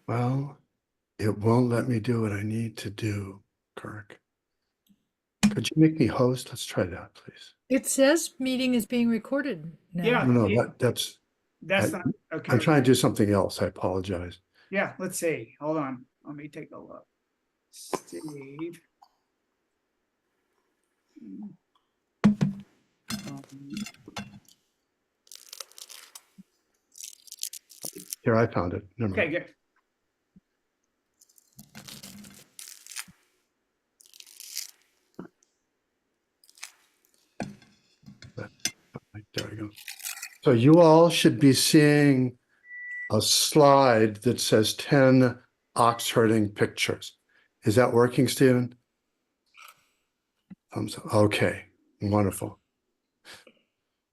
Well, it won't let me do what I need to do, Kirk. Could you make me host? Let's try that, please. It says meeting is being recorded now. Yeah. No, that's not okay. I'm trying to do something else. I apologize. Yeah, let's see. Hold on. Let me take a look. Steve. Here, I found it. Never Okay, mind. good. There we go. So you all should be seeing a slide that says 10 Oxherding pictures. Is that working, Stephen? Thumbs up. Okay, wonderful.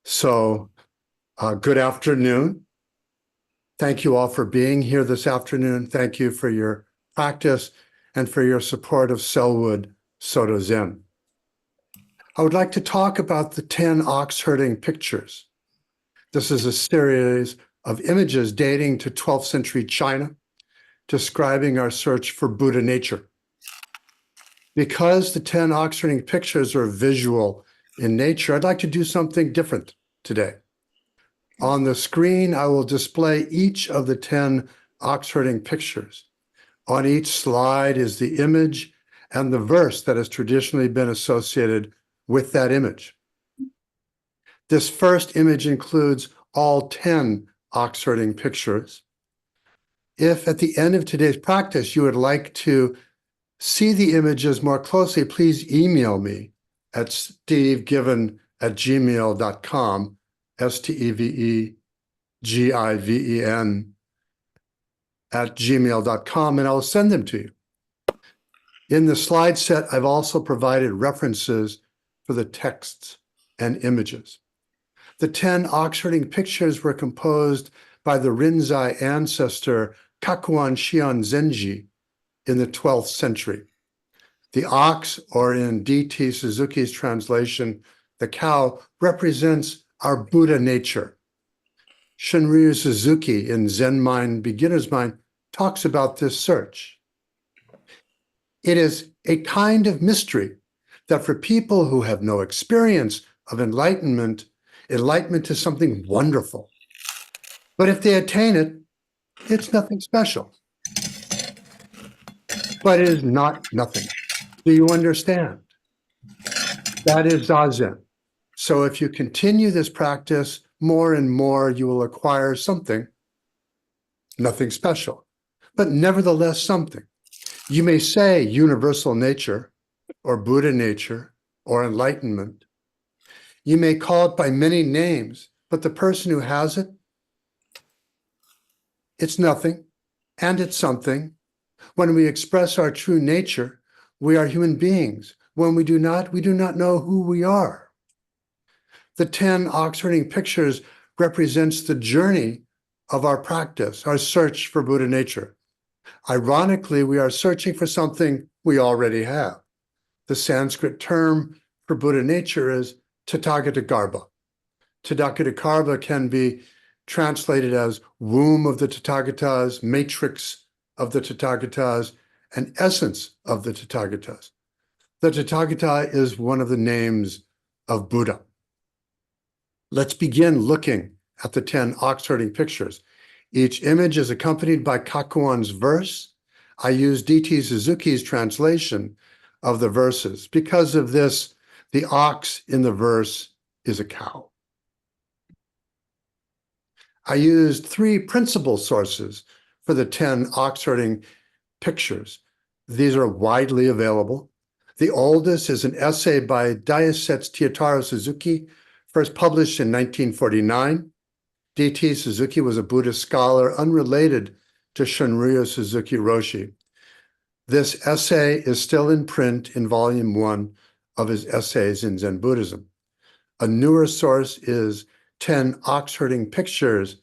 So good afternoon. Thank you all for being here this afternoon. Thank you for your practice and for your support of Selwood Soto Zen. I would like to talk about the 10 Oxherding pictures. This is a series of images dating to 12th century China, describing our search for Buddha nature. Because the 10 Oxherding pictures are visual in nature, I'd like to do something different today. On the screen, I will display each of the 10 Oxherding pictures. On each slide is the image and the verse that has traditionally been associated with that image. This first image includes all 10 Oxherding pictures. If at the end of today's practice you would like to see the images more closely, please email me at stevegiven@gmail.com, STEVEGIVEN @gmail.com, and I'll send them to you. In the slide set, I've also provided references for the texts and images. The 10 Oxherding pictures were composed by the Rinzai ancestor Kakuan Shion Zenji in the 12th century. The ox, or in D.T. Suzuki's translation, the cow, represents our Buddha nature. Shunryu Suzuki in Zen Mind, Beginner's Mind, talks about this search. It is a kind of mystery that for people who have no experience of enlightenment, enlightenment is something wonderful. But if they attain it, it's nothing special. But it is not nothing. Do you understand? That is Zazen. So if you continue this practice more and more, you will acquire something, nothing special, but nevertheless something. You may say universal nature, or Buddha nature, or enlightenment. You may call it by many names, but the person who has it, it's nothing, and it's something. When we express our true nature, we are human beings. When we do not know who we are. The 10 Oxherding pictures represents the journey of our practice, our search for Buddha nature. Ironically, we are searching for something we already have. The Sanskrit term for Buddha nature is Tathagatagarbha. Tathagatagarbha can be translated as womb of the Tathagatas, matrix of the Tathagatas, and essence of the Tathagatas. The Tathagata is one of the names of Buddha. Let's begin looking at the 10 Oxherding pictures. Each image is accompanied by Kakuan's verse. I use D.T. Suzuki's translation of the verses. Because of this, the ox in the verse is a cow. I used 3 principal sources for the 10 Oxherding pictures. These are widely available. The oldest is an essay by Daisetsu Tiyotaro Suzuki, first published in 1949. D.T. Suzuki was a Buddhist scholar unrelated to Shunryu Suzuki Roshi. This essay is still in print in volume 1 of his essays in Zen Buddhism. A newer source is 10 Oxherding pictures,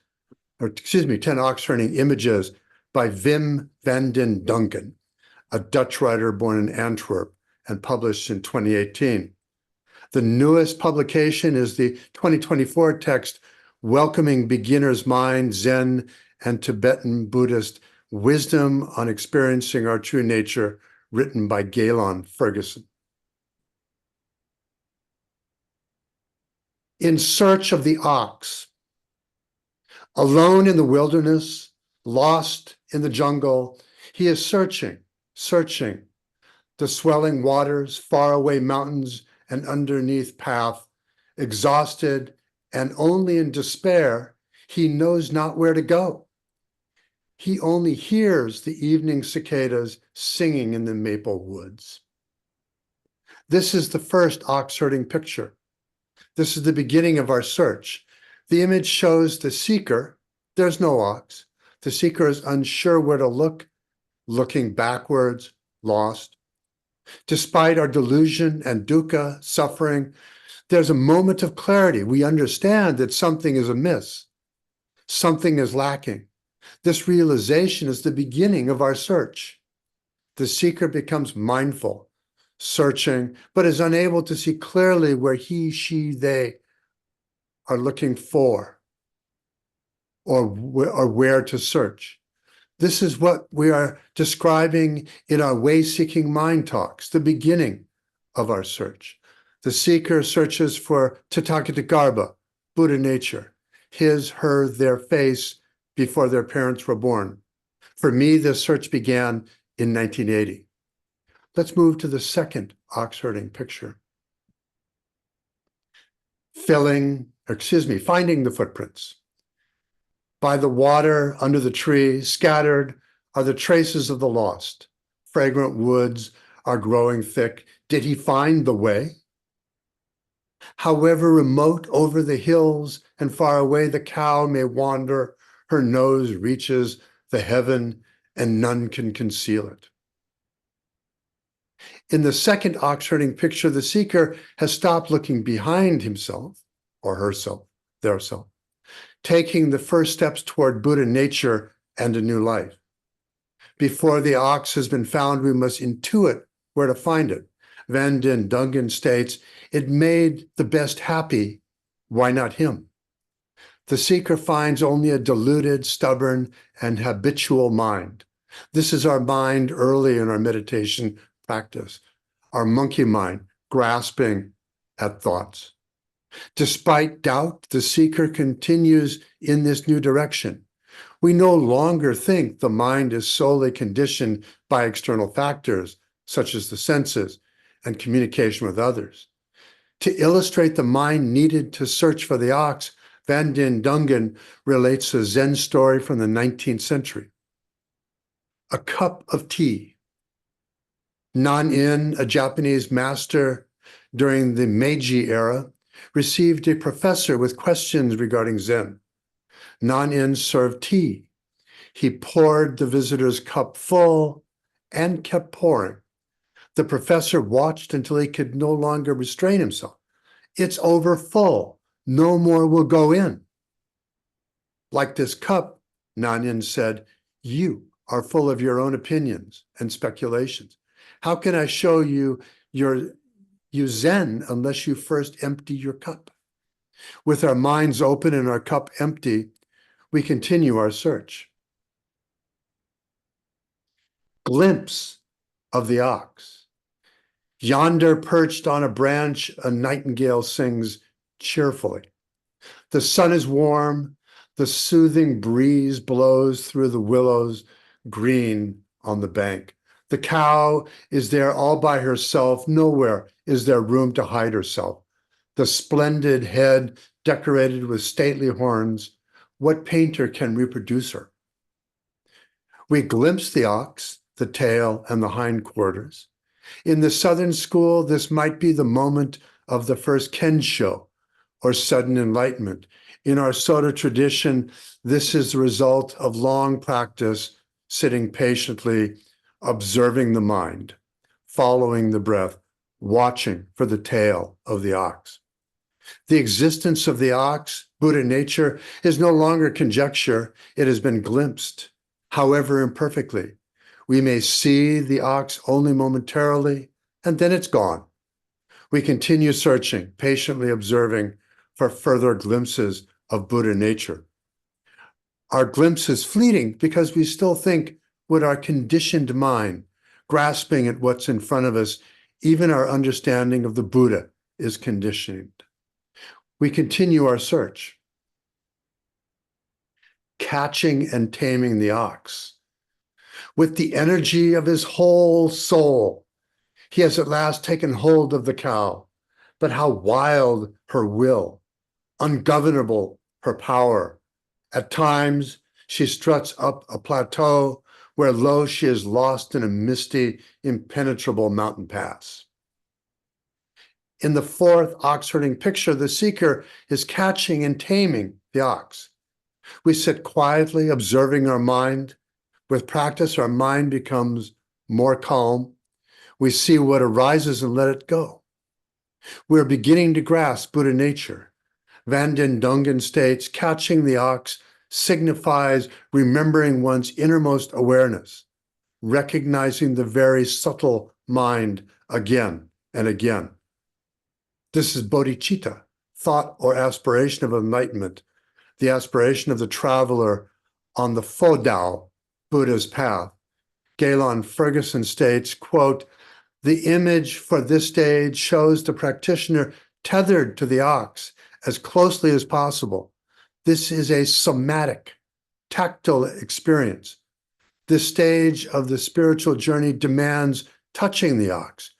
10 Oxherding images by Wim van den Duncan, a Dutch writer born in Antwerp and published in 2018. The newest publication is the 2024 text, Welcoming Beginner's Mind, Zen and Tibetan Buddhist Wisdom on Experiencing Our True Nature, written by Galen Ferguson. In search of the ox, alone in the wilderness, lost in the jungle, he is searching, searching. The swelling waters, faraway mountains, and underneath path, exhausted and only in despair, he knows not where to go. He only hears the evening cicadas singing in the maple woods. This is the first Oxherding picture. This is the beginning of our search. The image shows the seeker. There's no ox. The seeker is unsure where to look, looking backwards, lost. Despite our delusion and dukkha, suffering, there's a moment of clarity. We understand that something is amiss. Something is lacking. This realization is the beginning of our search. The seeker becomes mindful, searching, but is unable to see clearly where he, she, they are looking for or where to search. This is what we are describing in our way-seeking mind talks, the beginning of our search. The seeker searches for Tathagata, Buddha nature, his, her, their face before their parents were born. For me, this search began in 1980. Let's move to the second Oxherding picture. Finding the footprints. By the water, under the tree, scattered are the traces of the lost. Fragrant woods are growing thick. Did he find the way? However remote over the hills and far away the cow may wander, her nose reaches the heaven and none can conceal it. In the second Oxherding picture, the seeker has stopped looking behind himself or herself, their self, taking the first steps toward Buddha nature and a new life. Before the ox has been found, we must intuit where to find it. Van den Dungen states, it made the best happy, why not him? The seeker finds only a deluded, stubborn, and habitual mind. This is our mind early in our meditation practice, our monkey mind grasping at thoughts. Despite doubt, the seeker continues in this new direction. We no longer think the mind is solely conditioned by external factors, such as the senses and communication with others. To illustrate the mind needed to search for the ox, Van den Dungen relates a Zen story from the 19th century. A cup of tea. Nan-in, a Japanese master during the Meiji era, received a professor with questions regarding Zen. Nan-in served tea. He poured the visitor's cup full and kept pouring. The professor watched until he could no longer restrain himself. It's over full. No more will go in. Like this cup, Nan-in said, you are full of your own opinions and speculations. How can I show you Zen unless you first empty your cup? With our minds open and our cup empty, we continue our search. Glimpse of the ox. Yonder, perched on a branch, a nightingale sings cheerfully. The sun is warm, the soothing breeze blows through the willows green on the bank. The cow is there all by herself. Nowhere is there room to hide herself. The splendid head decorated with stately horns. What painter can reproduce her? We glimpse the ox, the tail, and the hindquarters. In the Southern school, this might be the moment of the first kensho, or sudden enlightenment. In our Soto tradition, this is the result of long practice, sitting patiently, observing the mind, following the breath, watching for the tail of the ox. The existence of the ox, Buddha nature, is no longer conjecture. It has been glimpsed, however imperfectly. We may see the ox only momentarily, and then it's gone. We continue searching, patiently observing for further glimpses of Buddha nature. Our glimpse is fleeting because we still think would our conditioned mind, grasping at what's in front of us, even our understanding of the Buddha, is conditioned. We continue our search, catching and taming the ox. With the energy of his whole soul, he has at last taken hold of the cow. But how wild her will, ungovernable her power. At times, she struts up a plateau where lo, she is lost in a misty, impenetrable mountain pass. In the fourth Oxherding picture, the seeker is catching and taming the ox. We sit quietly observing our mind. With practice, our mind becomes more calm. We see what arises and let it go. We're beginning to grasp Buddha nature. Van den Dongen states, catching the ox signifies remembering one's innermost awareness, recognizing the very subtle mind again and again. This is bodhicitta, thought or aspiration of enlightenment, the aspiration of the traveler on the Fodao, Buddha's path. Galen Ferguson states, quote, the image for this stage shows the practitioner tethered to the ox as closely as possible. This is a somatic, tactile experience. This stage of the spiritual journey demands touching the ox,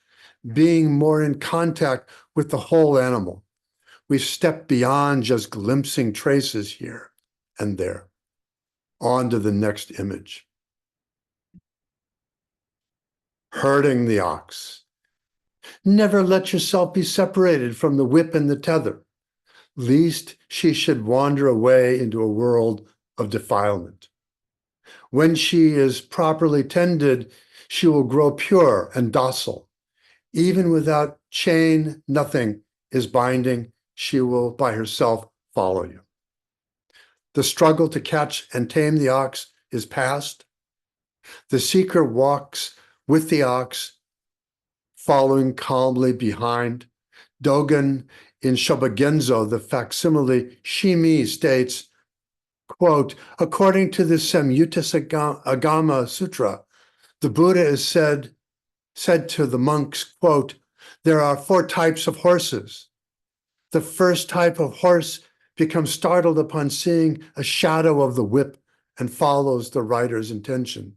being more in contact with the whole animal. We've stepped beyond just glimpsing traces here and there. On to the next image. Herding the ox. Never let yourself be separated from the whip and the tether, lest she should wander away into a world of defilement. When she is properly tended, she will grow pure and docile. Even without chain, nothing is binding. She will by herself follow you. The struggle to catch and tame the ox is past. The seeker walks with the ox, following calmly behind. Dogen in Shobogenzo, the facsimile Shimi, states, quote, according to the Samyutta Agama Sutra, the Buddha is said to the monks, quote, there are 4 types of horses. The first type of horse becomes startled upon seeing a shadow of the whip and follows the rider's intention.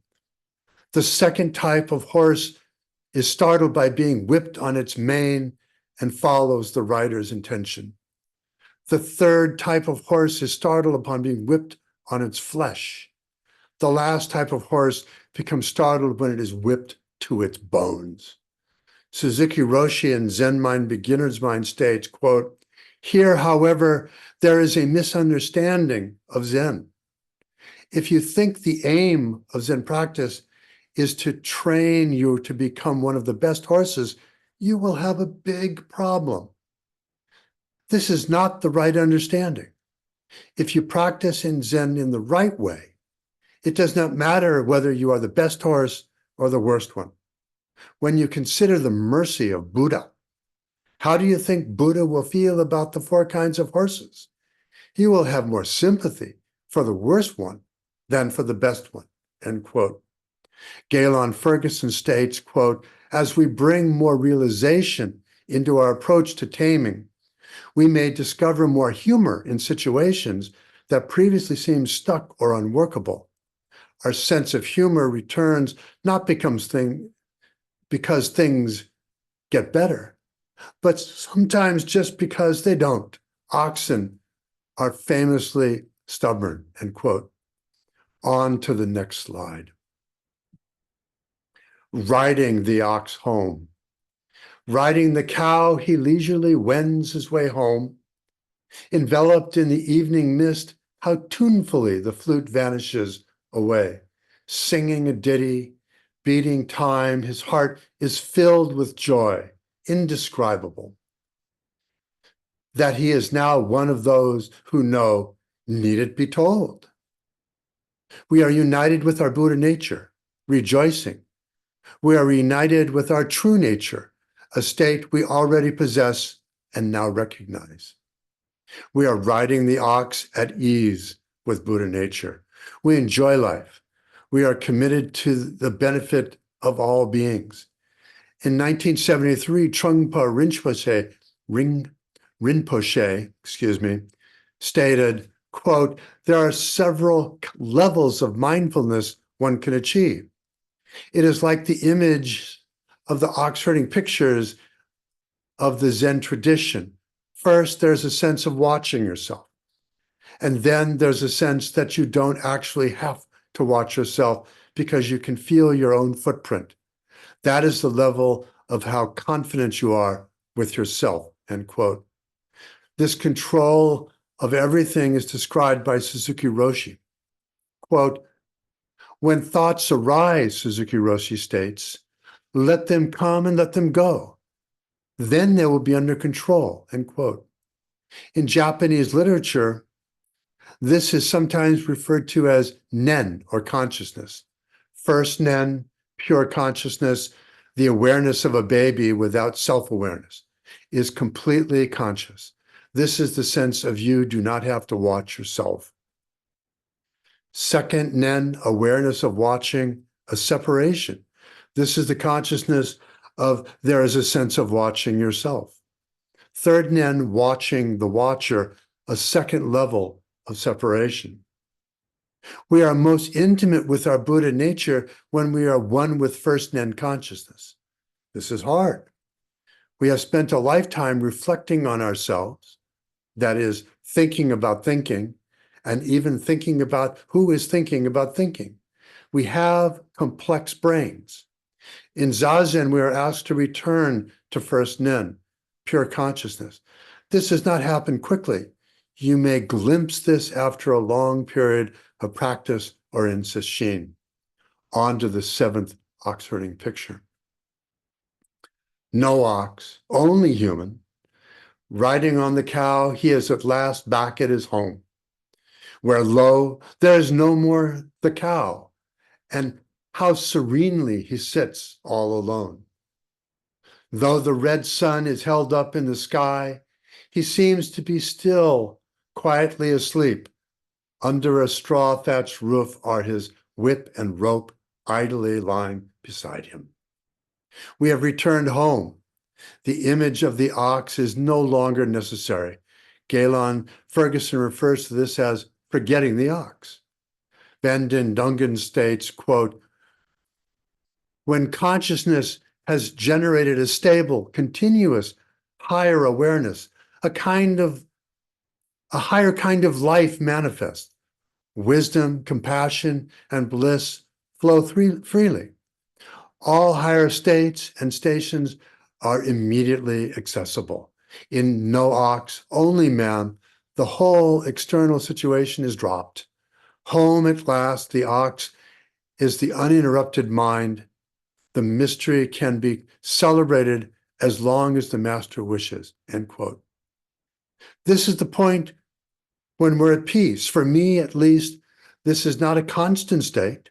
The second type of horse is startled by being whipped on its mane and follows the rider's intention. The third type of horse is startled upon being whipped on its flesh. The last type of horse becomes startled when it is whipped to its bones. Suzuki Roshi in Zen Mind Beginner's Mind states, quote, here, however, there is a misunderstanding of Zen. If you think the aim of Zen practice is to train you to become one of the best horses, you will have a big problem. This is not the right understanding. If you practice in Zen in the right way, it does not matter whether you are the best horse or the worst one. When you consider the mercy of Buddha, how do you think Buddha will feel about the 4 kinds of horses? He will have more sympathy for the worst one than for the best one, end quote. Galen Ferguson states, quote, as we bring more realization into our approach to taming, we may discover more humor in situations that previously seemed stuck or unworkable. Our sense of humor returns not because things get better, but sometimes just because they don't. Oxen are famously stubborn, end quote. On to the next slide. Riding the ox home. Riding the cow, he leisurely wends his way home. Enveloped in the evening mist, how tunefully the flute vanishes away. Singing a ditty, beating time, his heart is filled with joy, indescribable. That he is now one of those who know, need it be told. We are united with our Buddha nature, rejoicing. We are united with our true nature, a state we already possess and now recognize. We are riding the ox at ease with Buddha nature. We enjoy life. We are committed to the benefit of all beings. In 1973, Trungpa Rinpoche, stated, quote, "There are several levels of mindfulness one can achieve. It is like the image of the Oxherding pictures of the Zen tradition. First, there's a sense of watching yourself. And then there's a sense that you don't actually have to watch yourself because you can feel your own footprint. That is the level of how confident you are with yourself," end quote. This control of everything is described by Suzuki Roshi. Quote, "When thoughts arise," Suzuki Roshi states, "let them come and let them go. Then they will be under control," end quote. In Japanese literature, this is sometimes referred to as nen, or consciousness. First nen, pure consciousness, the awareness of a baby without self-awareness, is completely conscious. This is the sense of you do not have to watch yourself. Second nen, awareness of watching, a separation. This is the consciousness of there is a sense of watching yourself. Third nen, watching the watcher, a second level of separation. We are most intimate with our Buddha nature when we are one with first nen consciousness. This is hard. We have spent a lifetime reflecting on ourselves, that is, thinking about thinking, and even thinking about who is thinking about thinking. We have complex brains. In Zazen, we are asked to return to first nen, pure consciousness. This does not happen quickly. You may glimpse this after a long period of practice or in sesshin. On to the seventh Oxherding picture. No ox, only human. Riding on the cow, he is at last back at his home, where lo, there is no more the cow, and how serenely he sits all alone. Though the red sun is held up in the sky, he seems to be still, quietly asleep. Under a straw-thatched roof are his whip and rope idly lying beside him. We have returned home. The image of the ox is no longer necessary. Galen Ferguson refers to this as forgetting the ox. Van den Dungen states, quote, "When consciousness has generated a stable, continuous, higher awareness, a higher kind of life manifests. Wisdom, compassion, and bliss flow freely. All higher states and stations are immediately accessible. In no ox, only man, the whole external situation is dropped. Home at last, the ox is the uninterrupted mind. The mystery can be celebrated as long as the master wishes," end quote. This is the point when we're at peace. For me, at least, this is not a constant state.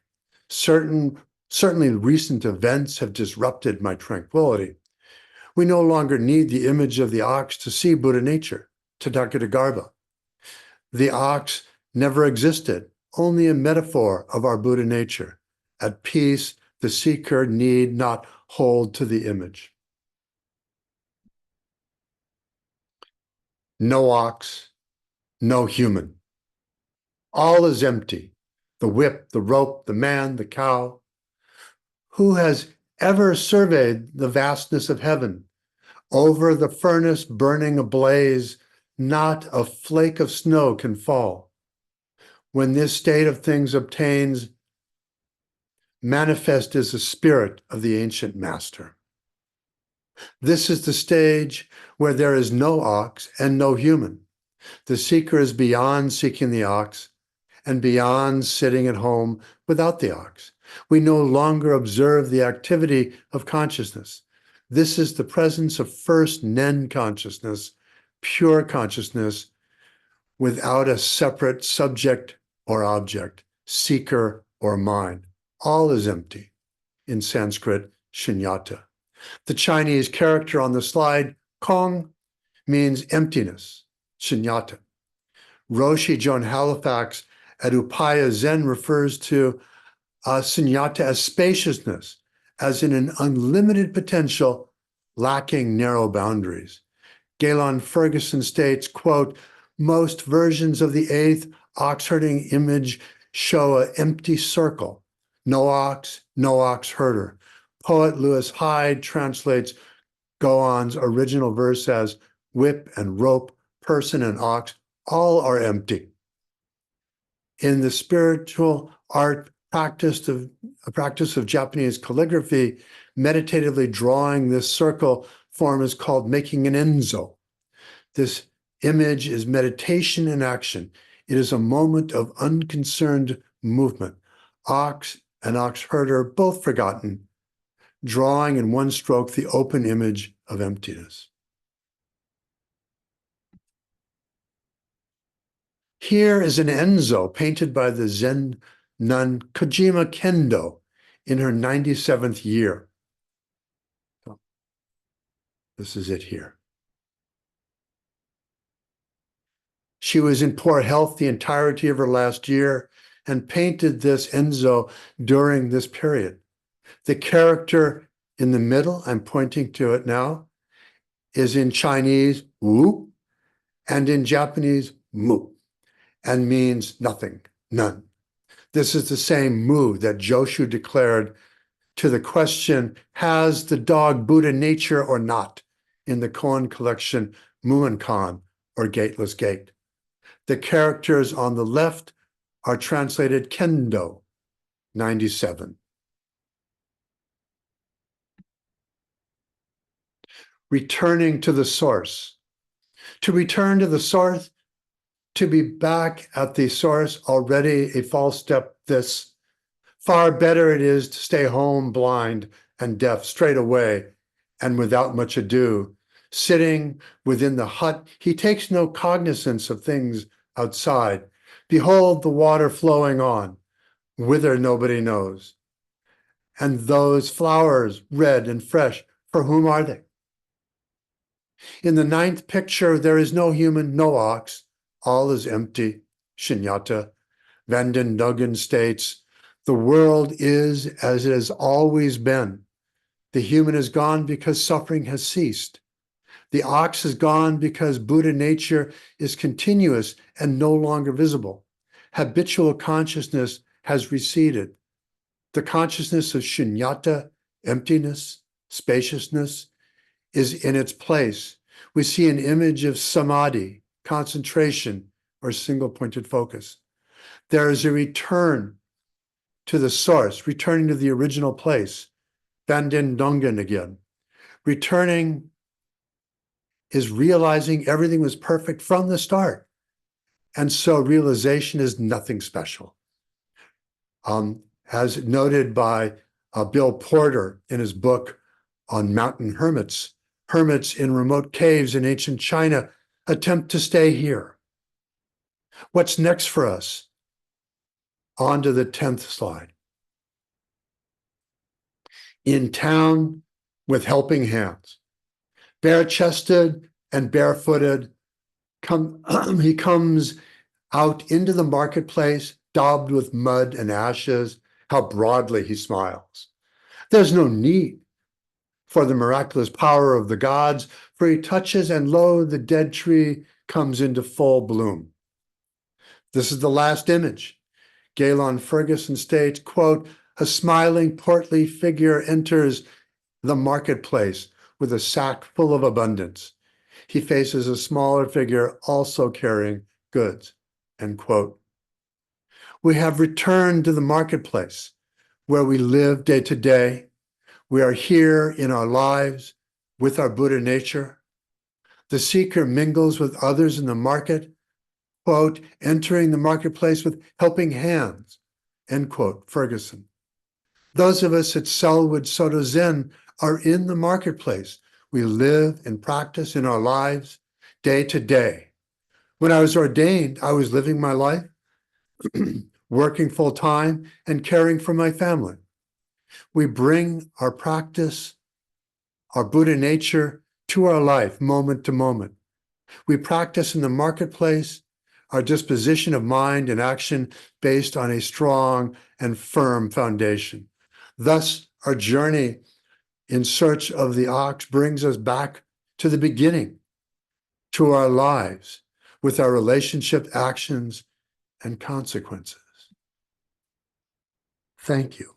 Certainly recent events have disrupted my tranquility. We no longer need the image of the ox to see Buddha nature, Tathagata. The ox never existed, only a metaphor of our Buddha nature. At peace, the seeker need not hold to the image. No ox, no human. All is empty. The whip, the rope, the man, the cow. Who has ever surveyed the vastness of heaven? Over the furnace burning ablaze, not a flake of snow can fall. When this state of things obtains, manifest is the spirit of the ancient master. This is the stage where there is no ox and no human. The seeker is beyond seeking the ox and beyond sitting at home without the ox. We no longer observe the activity of consciousness. This is the presence of first nen consciousness, pure consciousness, without a separate subject or object, seeker or mind. All is empty. In Sanskrit, shunyata. The Chinese character on the slide, Kong, means emptiness, shunyata. Roshi Joan Halifax at Upaya Zen refers to sunyata as spaciousness, as in an unlimited potential, lacking narrow boundaries. Galen Ferguson states, quote, most versions of the eighth Oxherding image show an empty circle. No ox herder. Poet Lewis Hyde translates Goan's original verse as whip and rope, person and ox, all are empty. In the spiritual art practice of Japanese calligraphy, meditatively drawing this circle form is called making an enzo. This image is meditation in action. It is a moment of unconcerned movement. Ox and ox herder both forgotten, drawing in one stroke the open image of emptiness. Here is an enzo painted by the Zen nun Kojima Kendo in her 97th year. So, this is it here. She was in poor health the entirety of her last year and painted this enzo during this period. The character in the middle, I'm pointing to it now, is in Chinese, wu, and in Japanese, mu, and means nothing, none. This is the same mu that Joshu declared to the question, has the dog Buddha nature or not, in the koan collection Mumonkan, or Gateless Gate. The characters on the left are translated Kendo, 97. Returning to the source. To return to the source, to be back at the source, already a false step this. Far better it is to stay home blind and deaf straight away and without much ado. Sitting within the hut, he takes no cognizance of things outside. Behold the water flowing on, whither nobody knows. And those flowers, red and fresh, for whom are they? In the ninth picture, there is no human, no ox. All is empty, Shunyata. Vanden Duggan states, the world is as it has always been. The human is gone because suffering has ceased. The ox is gone because Buddha nature is continuous and no longer visible. Habitual consciousness has receded. The consciousness of shunyata, emptiness, spaciousness, is in its place. We see an image of samadhi, concentration, or single-pointed focus. There is a return to the source, returning to the original place, Bandin Dongen again. Returning is realizing everything was perfect from the start. And so realization is nothing special. As noted by Bill Porter in his book on mountain hermits, hermits in remote caves in ancient China attempt to stay here. What's next for us? On to the 10th slide. In town with helping hands. Bare-chested and barefooted, he comes out into the marketplace, daubed with mud and ashes. How broadly he smiles. There's no need for the miraculous power of the gods, for he touches and lo, the dead tree comes into full bloom. This is the last image. Galen Ferguson states, quote, a smiling, portly figure enters the marketplace with a sack full of abundance. He faces a smaller figure also carrying goods, end quote. We have returned to the marketplace where we live day to day. We are here in our lives with our Buddha nature. The seeker mingles with others in the market, quote, entering the marketplace with helping hands, end quote, Ferguson. Those of us at Selwood Soto Zen are in the marketplace. We live and practice in our lives day to day. When I was ordained, I was living my life, working full time and caring for my family. We bring our practice, our Buddha nature to our life moment to moment. We practice in the marketplace. our disposition of mind and action based on a strong and firm foundation. Thus, our journey in search of the ox brings us back to the beginning, to our lives, with our relationship, actions, and consequences. Thank you.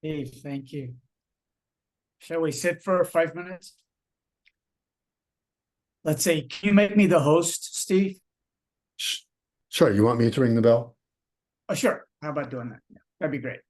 Dave, thank you. Shall we sit for 5 minutes? Let's say, can you make me the host, Steve? Sure, you want me to ring the bell? Oh, sure. How about doing that? Yeah, that'd be great.